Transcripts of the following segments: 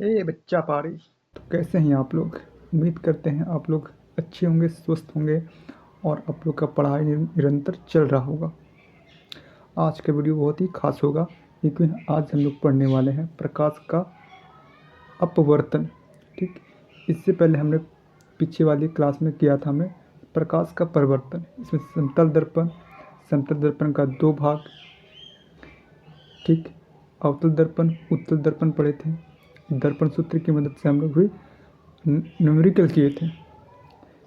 ए बच्चा पारी। तो कैसे हैं आप लोग? उम्मीद करते हैं आप लोग अच्छे होंगे, स्वस्थ होंगे और आप लोग का पढ़ाई निरंतर चल रहा होगा। आज का वीडियो बहुत ही खास होगा क्योंकि आज हम लोग पढ़ने वाले हैं प्रकाश का अपवर्तन। ठीक, इससे पहले हमने पीछे वाली क्लास में किया था हमें प्रकाश का परिवर्तन। इसमें समतल दर्पण का दो भाग, ठीक, अवतल दर्पण, उत्तल दर्पण पढ़े थे। दर्पण सूत्र की मदद से हम लोग भी न्यूमेरिकल किए थे।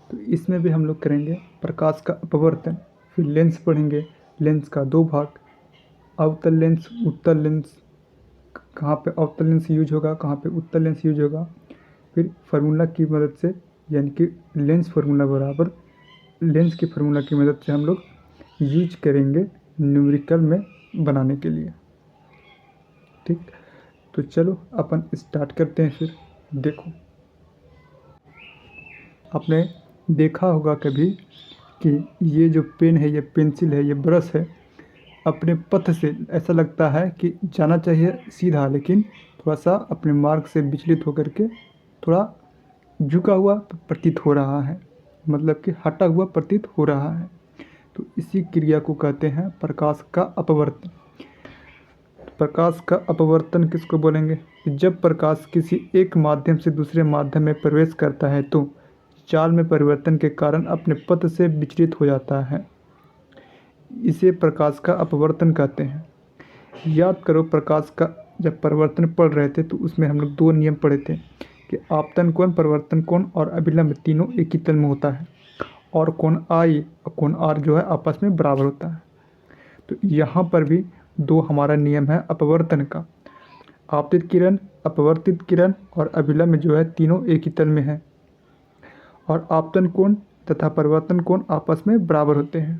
तो इसमें भी हम लोग करेंगे प्रकाश का अपवर्तन। फिर लेंस पढ़ेंगे, लेंस का दो भाग, अवतल लेंस, उत्तल लेंस, कहाँ पे अवतल लेंस यूज होगा, कहाँ पे उत्तल लेंस यूज होगा। फिर फार्मूला की मदद से, यानी कि लेंस फार्मूला बराबर लेंस की फार्मूला की मदद से हम लोग यूज करेंगे न्यूमेरिकल में बनाने के लिए। ठीक, तो चलो अपन स्टार्ट करते हैं। फिर देखो, आपने देखा होगा कभी कि ये जो पेन है, ये पेंसिल है, ये ब्रश है, अपने पथ से ऐसा लगता है कि जाना चाहिए सीधा, लेकिन थोड़ा सा अपने मार्ग से विचलित होकर के थोड़ा झुका हुआ प्रतीत हो रहा है, मतलब कि हटा हुआ प्रतीत हो रहा है। तो इसी क्रिया को कहते हैं प्रकाश का अपवर्तन। प्रकाश का अपवर्तन किसको बोलेंगे? जब प्रकाश किसी एक माध्यम से दूसरे माध्यम में प्रवेश करता है तो चाल में परिवर्तन के कारण अपने पथ से विचलित हो जाता है, इसे प्रकाश का अपवर्तन कहते हैं। याद करो, प्रकाश का जब परिवर्तन पढ़ रहे थे तो उसमें हम लोग दो नियम पढ़े थे कि आपतन कोण, परिवर्तन कोण और अभिलंब तीनों एक ही तल में होता है, और कोण आई और कोण आर जो है आपस में बराबर होता है। तो यहाँ पर भी दो हमारा नियम है अपवर्तन का। आपतित किरण, अपवर्तित किरण और अभिलंब जो है तीनों एक ही तल में है, और आपतन कोण तथा परिवर्तन कोण आपस में बराबर होते हैं।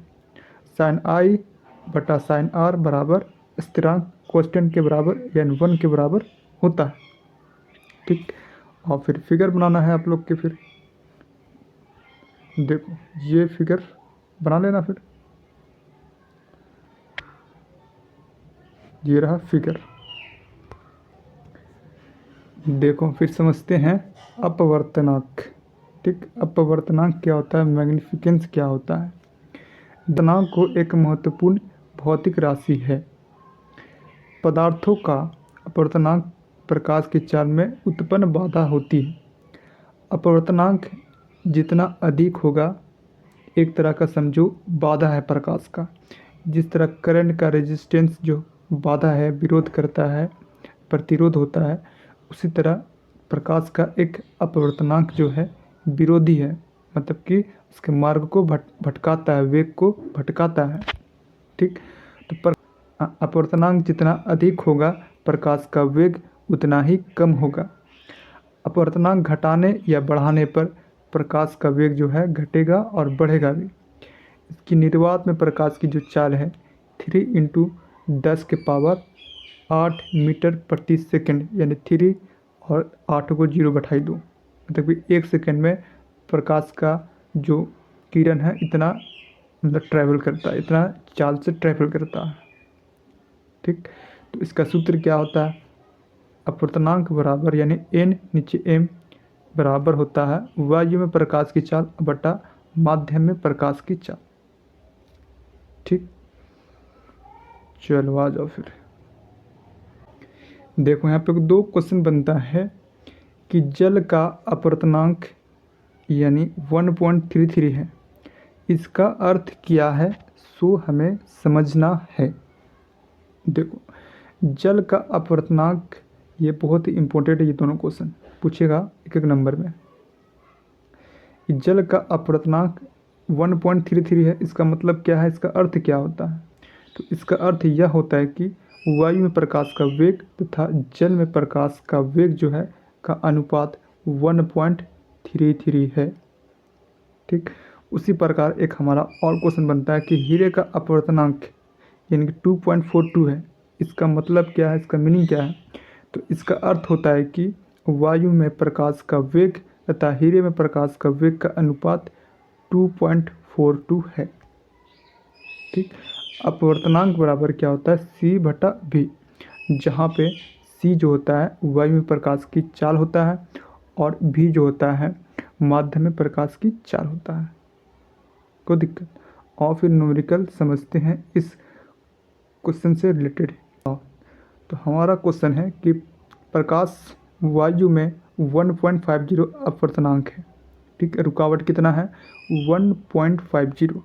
साइन आई बटा साइन आर बराबर स्थिरांक कांस्टेंट के बराबर यानी 1 के बराबर होता है। ठीक, और फिर फिगर बनाना है आप लोग के। फिर देखो, ये फिगर बना लेना। फिर ये रहा फिगर। देखो, फिर समझते हैं अपवर्तनांक। ठीक, अपवर्तनांक क्या होता है, मैग्निफिकेंस क्या होता है। अपवर्तनांक को एक महत्वपूर्ण भौतिक राशि है। पदार्थों का अपवर्तनांक प्रकाश की चाल में उत्पन्न बाधा होती है। अपवर्तनांक जितना अधिक होगा, एक तरह का समझो बाधा है प्रकाश का। जिस तरह करंट का रेजिस्टेंस जो बाधा है, विरोध करता है, प्रतिरोध होता है, उसी तरह प्रकाश का एक अपवर्तनांक जो है विरोधी है, मतलब कि उसके मार्ग को भटकाता है, वेग को भटकाता है। ठीक, तो अपवर्तनांक जितना अधिक होगा, प्रकाश का वेग उतना ही कम होगा। अपवर्तनांक घटाने या बढ़ाने पर प्रकाश का वेग जो है घटेगा और बढ़ेगा भी। इसकी निर्वात में प्रकाश की जो चाल है 3 × 10⁸ मीटर प्रति सेकंड, यानी 3 और 8 को 0 बैठाई दो, मतलब कि 1 सेकंड में प्रकाश का जो किरण है इतना मतलब ट्रैवल करता है, इतना चाल से ट्रैवल करता है। ठीक, तो इसका सूत्र क्या होता है? अपवर्तनांक बराबर यानी n नीचे m बराबर होता है वायु में प्रकाश की चाल बटा माध्यम में प्रकाश की चाल। ठीक, चलो आ जाओ। फिर देखो, यहाँ पे दो क्वेश्चन बनता है कि जल का अपवर्तनांक यानी 1.33 है, इसका अर्थ क्या है, सो हमें समझना है। देखो, जल का अपवर्तनांक, ये बहुत ही इम्पोर्टेंट है, ये दोनों क्वेश्चन पूछेगा एक एक नंबर में। जल का अपवर्तनांक 1.33 है, इसका मतलब क्या है, इसका अर्थ क्या होता है? तो इसका अर्थ यह होता है कि वायु में प्रकाश का वेग तथा जल में प्रकाश का वेग जो है का अनुपात 1.33 है। ठीक, उसी प्रकार एक हमारा और क्वेश्चन बनता है कि हीरे का अपवर्तनांक यानी कि 2.42 है, इसका मतलब क्या है, इसका मीनिंग क्या है? तो इसका अर्थ होता है कि वायु में प्रकाश का वेग तथा हीरे में प्रकाश का वेग का अनुपात 2.42 है। ठीक, अपवर्तनांक बराबर क्या होता है, C/V, जहाँ पे सी जो होता है वायु में प्रकाश की चाल होता है और भी जो होता है माध्यम में प्रकाश की चाल होता है। कोई दिक्कत? और फिर न्यूमेरिकल समझते हैं इस क्वेश्चन से रिलेटेड। तो हमारा क्वेश्चन है कि प्रकाश वायु में 1.50 अपवर्तनांक है। ठीक है, रुकावट कितना है? 1.50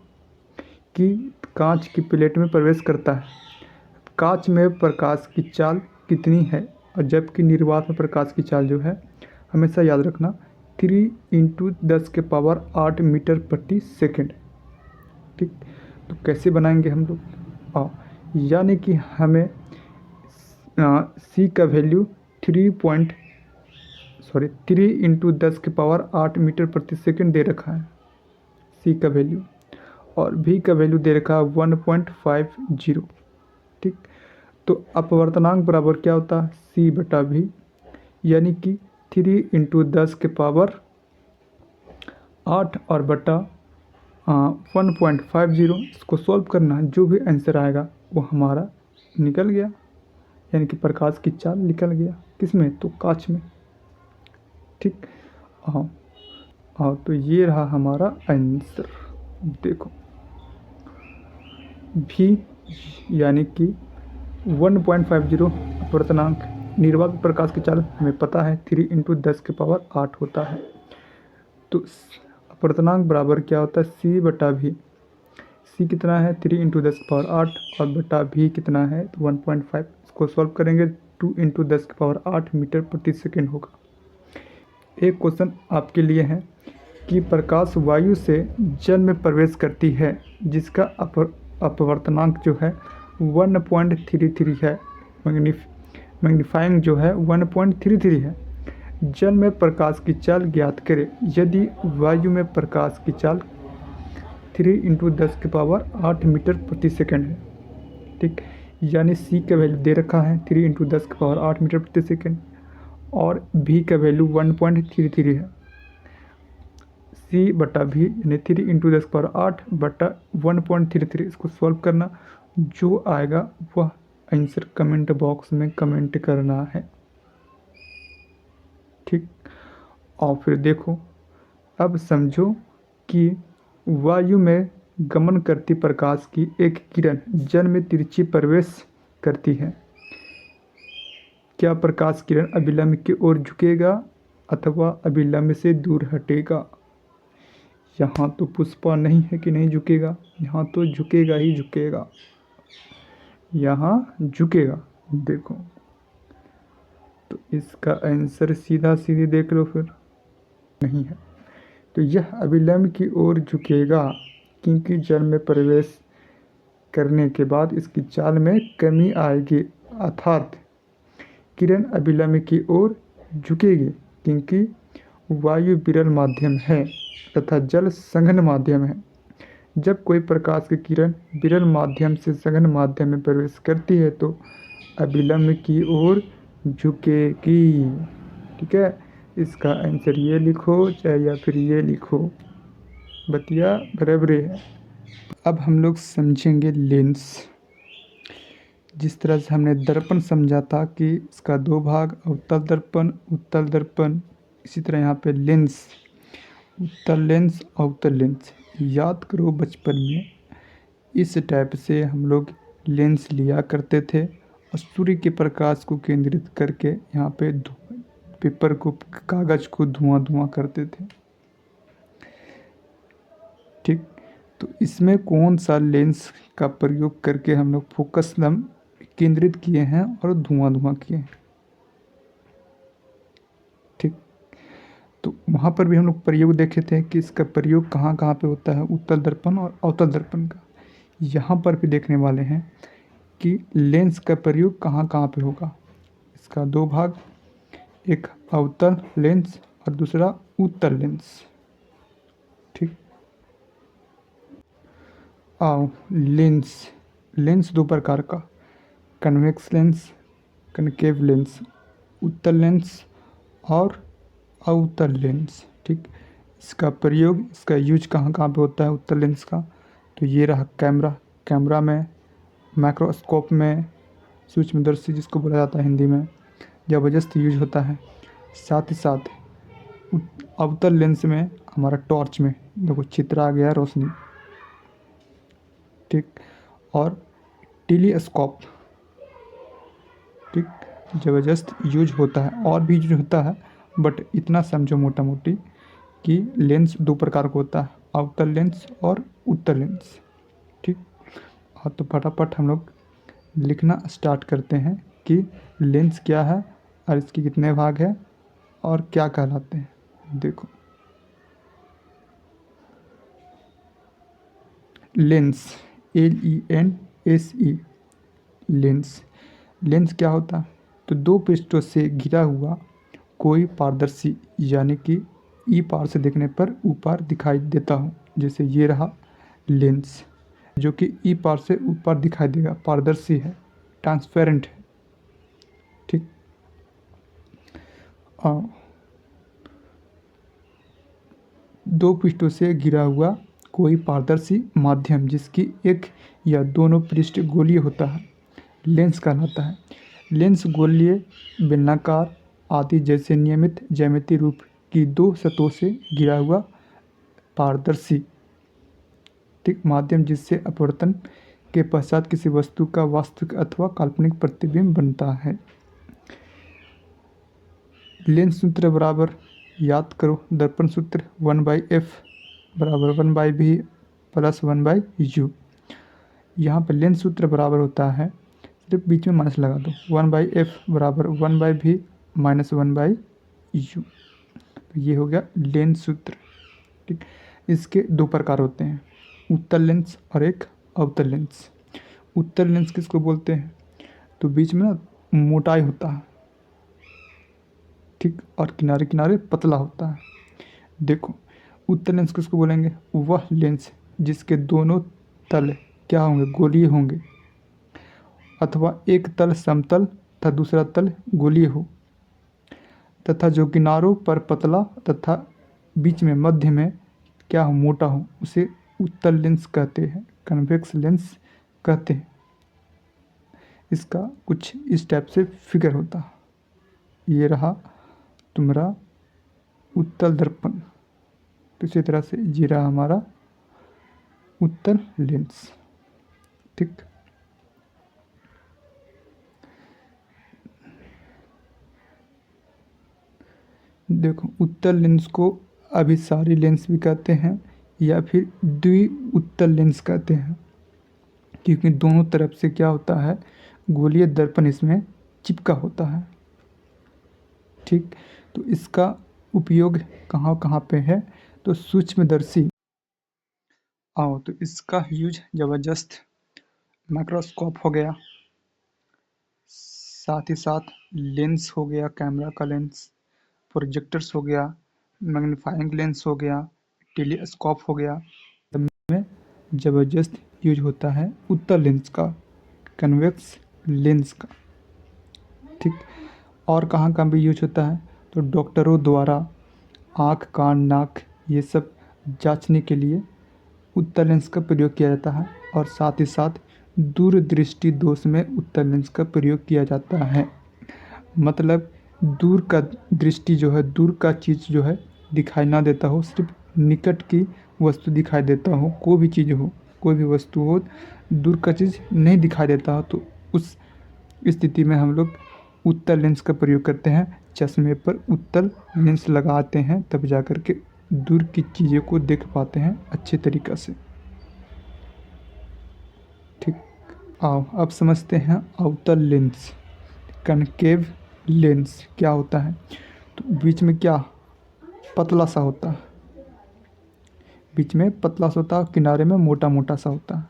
की कांच की प्लेट में प्रवेश करता है। कांच में प्रकाश की चाल कितनी है? और जबकि निर्वात में प्रकाश की चाल जो है, हमेशा याद रखना, 3 × 10⁸ मीटर प्रति सेकेंड। ठीक, तो कैसे बनाएंगे हम लोग? यानी कि हमें सी का वैल्यू 3 × 10⁸ मीटर प्रति सेकेंड दे रखा है, सी का वैल्यू, और भी का वैल्यू दे रखा है 1.50। ठीक, तो अपवर्तनांक बराबर क्या होता है? सी बटा भी, यानी कि 3 × 10⁸ और बटा 1.50। इसको सॉल्व करना है, जो भी आंसर आएगा वो हमारा निकल गया, यानी कि प्रकाश की चाल निकल गया। किसमें? तो कांच में। ठीक, हाँ, तो ये रहा हमारा आंसर। देखो भी, यानी कि 1.50 अपवर्तनांक, निर्वात प्रकाश की चाल हमें पता है 3 × 10⁸ होता है। तो अपवर्तनांक बराबर क्या होता है? सी बटा भी। सी कितना है? 3 × 10⁸, और बटा भी कितना है? तो 1.5। इसको सॉल्व करेंगे 2 × 10⁸ मीटर प्रति सेकेंड होगा। एक क्वेश्चन आपके लिए है कि प्रकाश वायु से जल में प्रवेश करती है जिसका अपवर्तनांक जो है 1.33 है, मैग्नीफाइंग जो है 1.33 है। जल में प्रकाश की चाल ज्ञात करें यदि वायु में प्रकाश की चाल 3 × 10⁸ मीटर प्रति सेकेंड है। ठीक, यानी सी का वैल्यू दे रखा है 3 × 10⁸ मीटर प्रति सेकेंड, और भी का वैल्यू 1.33 है। सी बटा भी, यानी 3 × 10⁸ बटा 1.33। इसको सॉल्व करना, जो आएगा वह आंसर कमेंट बॉक्स में कमेंट करना है। ठीक, और फिर देखो, अब समझो कि वायु में गमन करती प्रकाश की एक किरण जल में तिरछी प्रवेश करती है। क्या प्रकाश किरण अभिलंब की ओर झुकेगा अथवा अभिलंब से दूर हटेगा? यहाँ तो पुष्पा नहीं है कि नहीं झुकेगा, यहाँ तो झुकेगा ही झुकेगा, यहाँ झुकेगा। देखो, तो इसका आंसर सीधा सीधी देख लो, फिर नहीं है। तो यह अभिलंब की ओर झुकेगा क्योंकि जल में प्रवेश करने के बाद इसकी चाल में कमी आएगी, अर्थात किरण अभिलंब की ओर झुकेगी क्योंकि वायु विरल माध्यम है तथा जल सघन माध्यम है। जब कोई प्रकाश की किरण विरल माध्यम से सघन माध्यम में प्रवेश करती है तो अभिलंब की ओर झुकेगी। ठीक है, इसका आंसर ये लिखो चाहे या फिर ये लिखो, बतिया बराबर है। अब हम लोग समझेंगे लेंस। जिस तरह से हमने दर्पण समझा था कि इसका 2 भाग, अवतल दर्पण, उत्तल दर्पण, इसी तरह यहाँ पे लेंस, उत्तल लेंस, अवतल लेंस। याद करो बचपन में इस टाइप से हम लोग लेंस लिया करते थे और सूर्य के प्रकाश को केंद्रित करके यहाँ पे पेपर को, कागज को धुआं करते थे। ठीक, तो इसमें कौन सा लेंस का प्रयोग करके हम लोग फोकस केंद्रित किए हैं और धुआं किए हैं? ठीक, तो वहाँ पर भी हम लोग प्रयोग देखे थे कि इसका प्रयोग कहाँ कहाँ पे होता है, उत्तल दर्पण और अवतल दर्पण का। यहाँ पर भी देखने वाले हैं कि लेंस का प्रयोग कहाँ कहाँ पे होगा। इसका 2 भाग, एक अवतल लेंस और दूसरा उत्तल लेंस। ठीक, लेंस 2 प्रकार का, कन्वेक्स लेंस, कनकेव लेंस, उत्तल लेंस और अवतल लेंस। ठीक, इसका प्रयोग, इसका यूज कहाँ कहाँ पे होता है उत्तल लेंस का? तो ये रहा कैमरा में, माइक्रोस्कोप में, सूक्ष्मदर्शी जिसको बोला जाता है हिंदी में, ज़बरदस्त यूज होता है। साथ ही साथ अवतल लेंस में हमारा टॉर्च में देखो चित्र आ गया रोशनी, ठीक। और टेलीस्कोप, ठीक, ज़बरदस्त यूज होता है। और भी यूज होता है, बट इतना समझो मोटा मोटी कि लेंस दो प्रकार का होता है, अवतल लेंस और उत्तल लेंस, ठीक। और तो फटाफट हम लोग लिखना स्टार्ट करते हैं कि लेंस क्या है और इसके कितने भाग हैं और क्या कहलाते हैं। देखो, लेंस, LENSE, लेंस। लेंस क्या होता है? तो दो पृष्ठों से घिरा हुआ कोई पारदर्शी, यानी कि ई पार से देखने पर ऊपर दिखाई देता हो। जैसे ये रहा लेंस, जो कि ई पार से ऊपर दिखाई देगा, पारदर्शी है, ट्रांसपेरेंट है, ठीक। दो पृष्ठों से घिरा हुआ कोई पारदर्शी माध्यम जिसकी एक या दोनों पृष्ठ गोलीय होता है, लेंस कहलाता है। लेंस गोलीय, बेलनाकार आदि जैसे नियमित ज्यामितीय रूप की दो सतहों से घिरा हुआ पारदर्शी, ठीक, माध्यम जिससे अपवर्तन के पश्चात किसी वस्तु का वास्तविक अथवा काल्पनिक प्रतिबिंब बनता है। लेंस सूत्र बराबर याद करो, दर्पण सूत्र 1/f बराबर 1/v प्लस 1/u। यहाँ पर लेंस सूत्र बराबर होता है, सिर्फ बीच में माइनस लगा दो, 1/f बराबर 1/v माइनस 1/u। तो ये हो गया लेंस सूत्र, ठीक। इसके दो प्रकार होते हैं, उत्तल लेंस और एक अवतल लेंस। उत्तल लेंस किसको बोलते हैं? तो बीच में ना मोटाई होता है, ठीक, और किनारे किनारे पतला होता है। देखो, उत्तल लेंस किसको बोलेंगे? वह लेंस जिसके दोनों तल क्या होंगे? गोलीय होंगे, अथवा एक तल समतल तथा दूसरा तल गोलीय हो, तथा जो किनारों पर पतला तथा बीच में मध्य में क्या हो? मोटा हो, उसे उत्तल लेंस कहते हैं, कन्वेक्स लेंस कहते हैं। इसका कुछ इस टाइप से फिगर होता है। ये रहा तुम्हारा उत्तल दर्पण, तो इसी तरह से ये रहा हमारा उत्तल लेंस, ठीक। देखो, उत्तल लेंस को अभिसारी लेंस भी कहते हैं या फिर द्वि उत्तल लेंस कहते हैं, क्योंकि दोनों तरफ से क्या होता है? गोलीय दर्पण इसमें चिपका होता है, ठीक। तो इसका उपयोग कहाँ कहाँ पे है? तो सूक्ष्मदर्शी, आओ तो इसका यूज ज़बरदस्त माइक्रोस्कोप हो गया, साथ ही साथ लेंस हो गया, कैमरा का लेंस, प्रोजेक्टर्स हो गया, मैग्नीफाइंग लेंस हो गया, टेलीस्कोप हो गया, में ज़बरदस्त यूज होता है उत्तल लेंस का, कन्वेक्स लेंस का, ठीक। और कहाँ कहाँ भी यूज होता है? तो डॉक्टरों द्वारा आँख, कान, नाक ये सब जांचने के लिए उत्तल लेंस का प्रयोग किया जाता है। और साथ ही साथ दूरदृष्टि दोष में उत्तल लेंस का प्रयोग किया जाता है। मतलब दूर का दृष्टि जो है, दूर का चीज़ जो है दिखाई ना देता हो, सिर्फ निकट की वस्तु दिखाई देता हो, कोई भी चीज़ हो, कोई भी वस्तु हो, दूर का चीज़ नहीं दिखाई देता हो, तो उस स्थिति में हम लोग उत्तल लेंस का प्रयोग करते हैं। चश्मे पर उत्तल लेंस लगाते हैं, तब जा कर के दूर की चीज़ों को देख पाते हैं अच्छे तरीक़ा से, ठीक। आओ अब समझते हैं अवतल लेंस, कनकेव लेंस क्या होता है। तो बीच में क्या पतला सा होता है, बीच में पतला सा होता है, किनारे में मोटा मोटा सा होता है।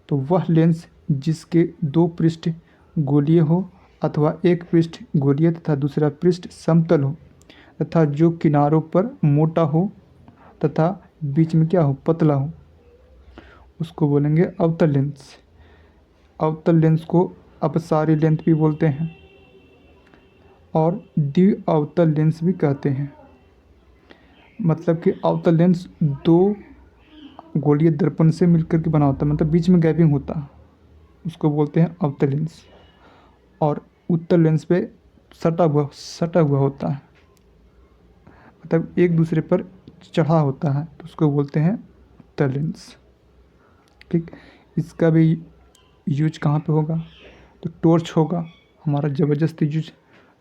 तो वह लेंस जिसके दो पृष्ठ गोलीय हो अथवा एक पृष्ठ गोलीय तथा दूसरा पृष्ठ समतल हो, तथा जो किनारों पर मोटा हो तथा बीच में क्या हो? पतला हो, उसको बोलेंगे अवतल लेंस। अवतल लेंस को अपसारी लेंस भी बोलते हैं और द्वि अवतल लेंस भी कहते हैं। मतलब कि अवतल लेंस दो गोलीय दर्पण से मिलकर के बना होता है, मतलब बीच में गैपिंग होता है, उसको बोलते हैं अवतल लेंस। और उत्तल लेंस पे सटा हुआ होता है, मतलब एक दूसरे पर चढ़ा होता है, तो उसको बोलते हैं उत्तल लेंस। ठीक, इसका भी यूज कहाँ पे होगा, तो टॉर्च होगा हमारा ज़बरदस्त यूज,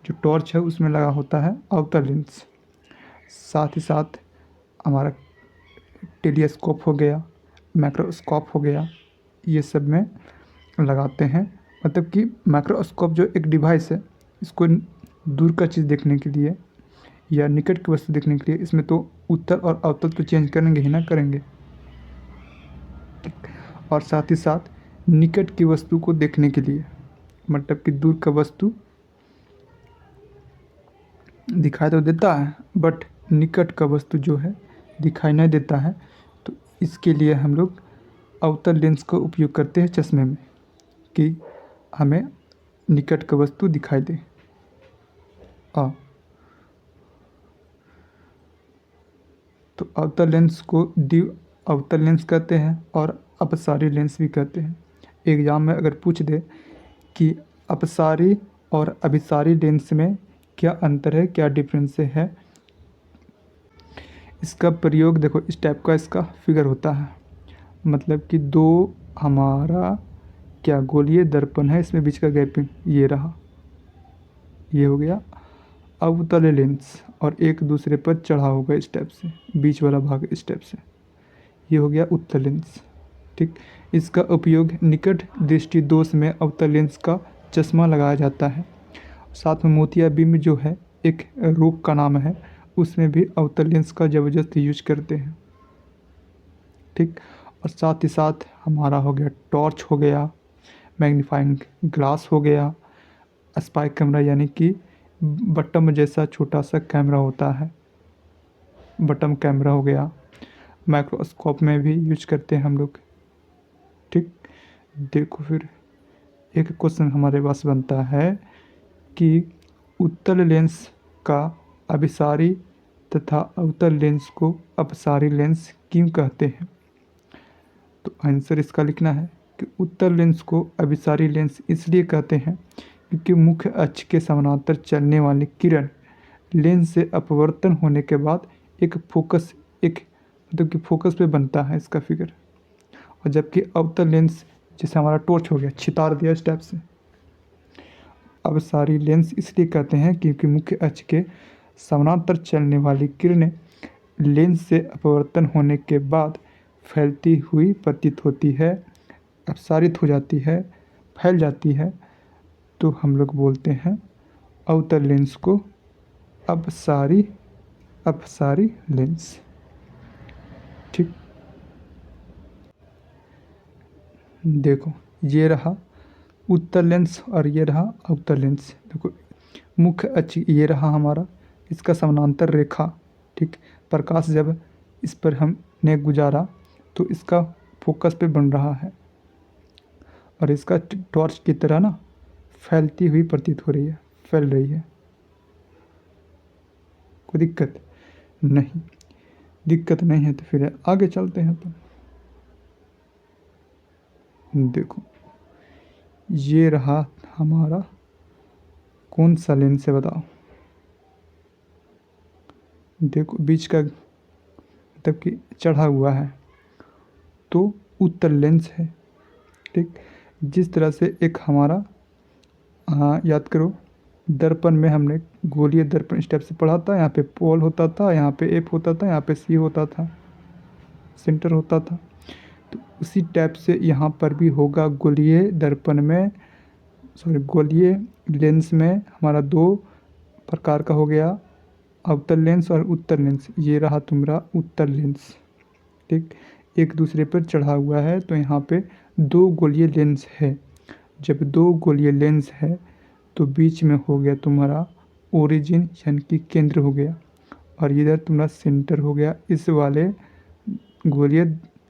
जो टॉर्च है उसमें लगा होता है आउटर लेंस। साथ ही साथ हमारा टेलीस्कोप हो गया, माइक्रोस्कोप हो गया, ये सब में लगाते हैं। मतलब कि माइक्रोस्कोप जो एक डिवाइस है, इसको दूर का चीज़ देखने के लिए या निकट की वस्तु देखने के लिए, इसमें तो उत्तल और अवतल तो चेंज करेंगे ही ना, करेंगे। और साथ ही साथ निकट की वस्तु को देखने के लिए, मतलब कि दूर का वस्तु दिखाई तो देता है बट निकट का वस्तु जो है दिखाई नहीं देता है, तो इसके लिए हम लोग अवतल लेंस का उपयोग करते हैं चश्मे में, कि हमें निकट का वस्तु दिखाई दे। तो अवतल लेंस को द्वि अवतल लेंस कहते हैं और अपसारी लेंस भी कहते हैं। एग्जाम में अगर पूछ दे कि अपसारी और अभिसारी लेंस में क्या अंतर है, क्या डिफरेंस है, इसका प्रयोग देखो इस टाइप का इसका फिगर होता है। मतलब कि दो हमारा क्या गोलीय दर्पण है, इसमें बीच का गैपिंग ये रहा, ये हो गया अवतल लेंस, और एक दूसरे पर चढ़ा होगा इस टाइप से, बीच वाला भाग इस टाइप से, ये हो गया उत्तल लेंस। ठीक, इसका उपयोग निकट दृष्टि दोष में अवतल लेंस का चश्मा लगाया जाता है। साथ में मोतियाबिंद जो है एक रोग का नाम है, उसमें भी अवतल लेंस का ज़बरदस्त यूज करते हैं। ठीक, और साथ ही साथ हमारा हो गया टॉर्च हो गया, मैग्नीफाइंग ग्लास हो गया, स्पाई कैमरा यानी कि बटम जैसा छोटा सा कैमरा होता है, बटम कैमरा हो गया, माइक्रोस्कोप में भी यूज करते हैं हम लोग। ठीक, देखो फिर एक क्वेश्चन हमारे पास बनता है कि उत्तल लेंस का अभिसारी तथा अवतल लेंस को अपसारी लेंस क्यों कहते हैं। तो आंसर इसका लिखना है कि उत्तल लेंस को अभिसारी लेंस इसलिए कहते हैं क्योंकि मुख्य अक्ष के समानांतर चलने वाली किरण लेंस से अपवर्तन होने के बाद एक फोकस, एक मतलब कि फोकस पे बनता है इसका फिगर। और जबकि अवतल लेंस जैसे हमारा टॉर्च हो गया, छितार दिया इस टाइप से। अपसारी लेंस इसलिए कहते हैं क्योंकि मुख्य अक्ष के समानांतर चलने वाली किरणें लेंस से अपवर्तन होने के बाद फैलती हुई प्रतीत होती है, अपसारित हो जाती है, फैल जाती है, तो हम लोग बोलते हैं अवतल लेंस को अपसारी लेंस। ठीक, देखो ये रहा उत्तल लेंस और ये रहा अवतल लेंस। देखो मुख्य अक्ष ये रहा हमारा, इसका समानांतर रेखा। ठीक, प्रकाश जब इस पर हमने गुजारा तो इसका फोकस पे बन रहा है, और इसका टॉर्च की तरह ना फैलती हुई प्रतीत हो रही है, फैल रही है। कोई दिक्कत नहीं, दिक्कत नहीं है तो फिर आगे चलते हैं अपन। देखो ये रहा हमारा कौन सा लेंस है बताओ। देखो बीच का मतलब कि चढ़ा हुआ है तो उत्तल लेंस है। ठीक, जिस तरह से एक हमारा याद करो दर्पण में हमने गोलीय दर्पण स्टेप से पढ़ा था, यहाँ पे पोल होता था, यहाँ पे एफ होता था, यहाँ पे सी होता था, सेंटर होता था। तो उसी टाइप से यहाँ पर भी होगा गोलीय दर्पण में, सॉरी गोलीय लेंस में हमारा दो प्रकार का हो गया, अवतल लेंस और उत्तल लेंस। ये रहा तुम्हारा उत्तल लेंस। ठीक, एक दूसरे पर चढ़ा हुआ है, तो यहाँ पे दो गोलीय लेंस है। जब दो गोलीय लेंस है तो बीच में हो गया तुम्हारा ओरिजिन यानी कि केंद्र हो गया, और इधर तुम्हारा सेंटर हो गया इस वाले गोलीय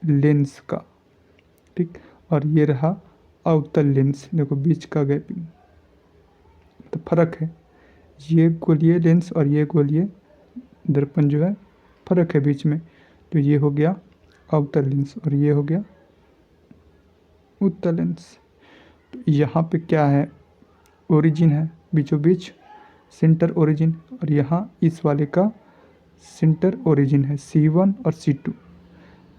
लेंस का। ठीक, और ये रहा अवतल लेंस। देखो बीच का गैपिंग तो फर्क है, ये गोलीय लेंस और ये गोलीय दर्पण जो है फर्क है बीच में। तो ये हो गया अवतल लेंस और ये हो गया उत्तल लेंस। तो यहाँ पे क्या है, ओरिजिन है बीचों बीच, सेंटर ओरिजिन, और यहाँ इस वाले का सेंटर ओरिजिन है C1 और C2।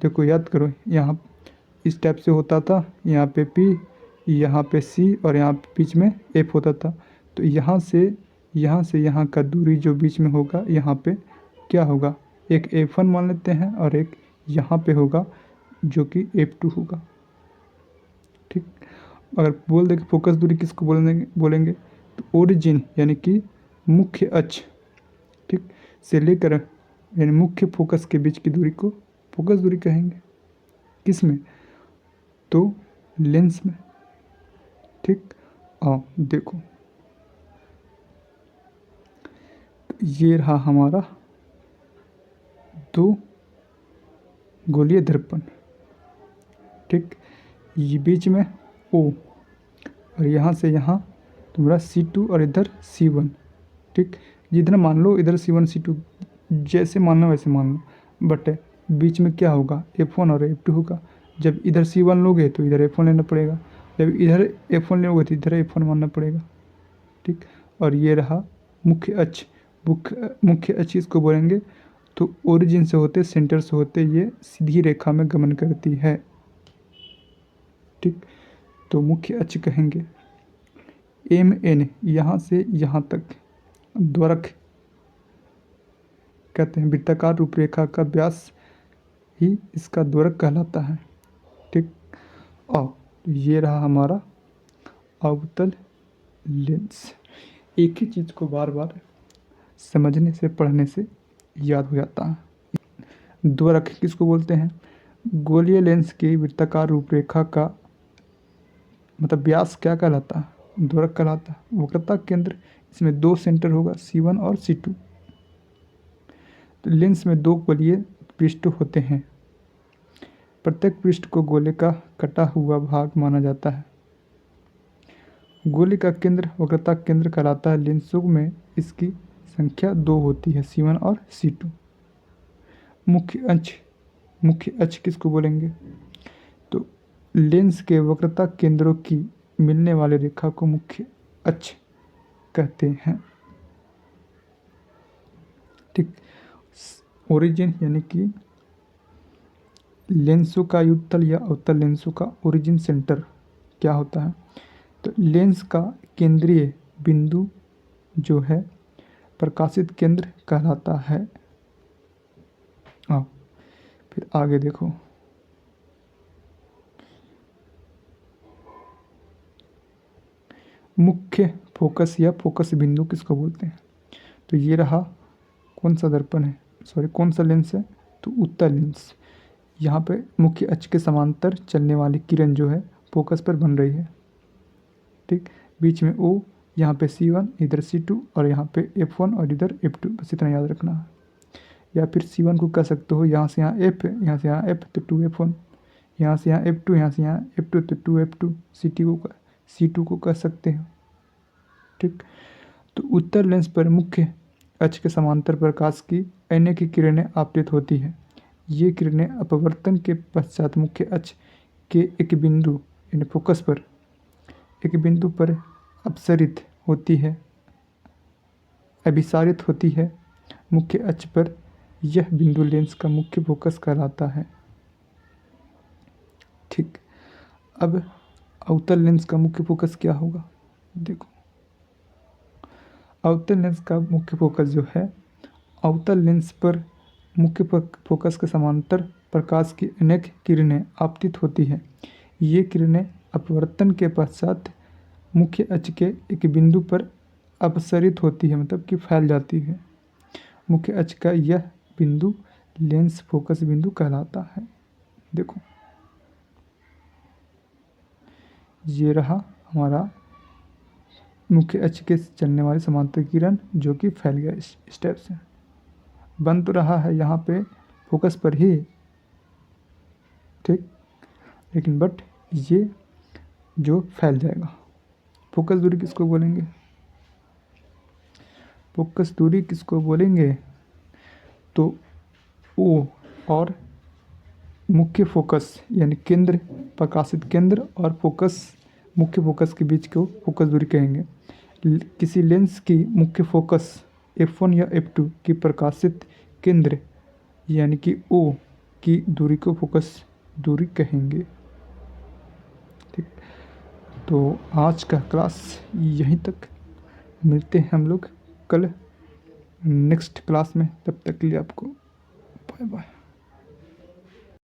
देखो याद करो, यहाँ इस टाइप से होता था, यहाँ पे P, यहाँ पे C और यहाँ बीच में F होता था। तो यहाँ से यहाँ का दूरी जो बीच में होगा, यहाँ पे क्या होगा, एक F1 मान लेते हैं और एक यहाँ पे होगा जो कि F2 होगा। ठीक, अगर बोल दे कि फोकस दूरी किसको बोलेंगे तो ओरिजिन यानी कि मुख्य अक्ष, ठीक, से लेकर यानी मुख्य फोकस के बीच की दूरी को फोकस दूरी कहेंगे। किस में, तो लेंस में। ठीक, आओ देखो, ये रहा हमारा दो गोलीय दर्पण। ठीक, ये बीच में O और यहाँ से यहाँ तुम्हारा C2 और इधर C1। ठीक, जिधर मान लो इधर C1 C2 जैसे मानना वैसे मान लो, बट बीच में क्या होगा, F1 और F2 होगा। जब इधर C1 लोगे तो इधर F1 लेना पड़ेगा, जब इधर F1 लोगे तो इधर F1 मानना पड़ेगा। ठीक, और ये रहा मुख्य अक्ष। मुख्य अक्ष इसको बोलेंगे तो ओरिजिन से होते, सेंटर से होते ये सीधी रेखा में गमन करती है। ठीक, तो मुख्य अक्ष कहेंगे। MN यहाँ से यहाँ तक द्वारक कहते हैं, वृत्ताकार रूपरेखा का व्यास ही इसका द्वारक कहलाता है। ठीक, और ये रहा हमारा अवतल लेंस। एक ही चीज़ को बार बार समझने से, पढ़ने से याद हो जाता है। द्वारक किसको बोलते हैं, गोलीय लेंस की वृत्ताकार रूपरेखा का मतलब व्यास क्या कहलाता है, द्वारक कहलाता है। वक्रता केंद्र, इसमें दो सेंटर होगा C1 और C2। तो लेंस में दो गोलीय पृष्ठ होते हैं, प्रत्येक पृष्ठ को गोले का कटा हुआ भाग माना जाता है। गोले का केंद्र वक्रता केंद्र कहलाता है। लेंसों में इसकी संख्या 2 होती है, C1 और C2। मुख्य अक्ष किसको बोलेंगे, तो लेंस के वक्रता केंद्रों की मिलने वाली रेखा को मुख्य अक्ष कहते हैं। ठीक, ओरिजिन यानी कि लेंसों का युगतल या अवतल लेंसों का ओरिजिन सेंटर क्या होता है, तो लेंस का केंद्रीय बिंदु जो है प्रकाशित केंद्र कहलाता है। फिर आगे देखो, मुख्य फोकस या फोकस बिंदु किसको बोलते हैं, तो ये रहा कौन सा दर्पण है, सॉरी कौन सा लेंस है, तो उत्तल लेंस। यहाँ पे मुख्य अक्ष के समांतर चलने वाली किरण जो है फोकस पर बन रही है। ठीक, बीच में O, यहाँ पे C1, इधर C2 और यहाँ पे F1 और इधर F2, बस इतना याद रखना है। या फिर C1 को कह सकते हो यहाँ से यहाँ F, यहाँ से यहाँ F तो 2F1, यहाँ से यहाँ F2, यहाँ से यहाँ F2 तो 2F2, C2 को कह सकते हो। ठीक, तो उत्तल लेंस पर मुख्य अक्ष के समांतर प्रकाश की अन्य की किरणें आपतित होती है। ये किरणें अपवर्तन के पश्चात मुख्य अक्ष के एक बिंदु यानी फोकस पर एक बिंदु पर अभिसारित होती है। मुख्य अक्ष पर यह बिंदु लेंस का मुख्य फोकस कहलाता है। ठीक, अब अवतल लेंस का मुख्य फोकस क्या होगा, देखो अवतल लेंस का मुख्य फोकस जो है, अवतल लेंस पर मुख्य फोकस के समांतर प्रकाश की अनेक किरणें आपतित होती हैं। ये किरणें अपवर्तन के पश्चात मुख्य अक्ष के एक बिंदु पर अपसरित होती है, मतलब कि फैल जाती है। मुख्य अक्ष का यह बिंदु लेंस फोकस बिंदु कहलाता है। देखो ये रहा हमारा मुख्य अक्ष के चलने वाली समांतर किरण जो कि फैल गया इस स्टेप से। बन तो रहा है यहाँ पे फोकस पर ही, ठीक, लेकिन बट ये जो फैल जाएगा। फोकस दूरी किसको बोलेंगे, फोकस दूरी किसको बोलेंगे, तो O और मुख्य फोकस यानी केंद्र, प्रकाशित केंद्र और फोकस, मुख्य फोकस के बीच को फोकस दूरी कहेंगे। किसी लेंस की मुख्य फोकस f1 या f2 की प्रकाशित केंद्र यानी कि O की दूरी को फोकस दूरी कहेंगे। ठीक, तो आज का क्लास यहीं तक। मिलते हैं हम लोग कल नेक्स्ट क्लास में। तब तक के लिए आपको बाय बाय।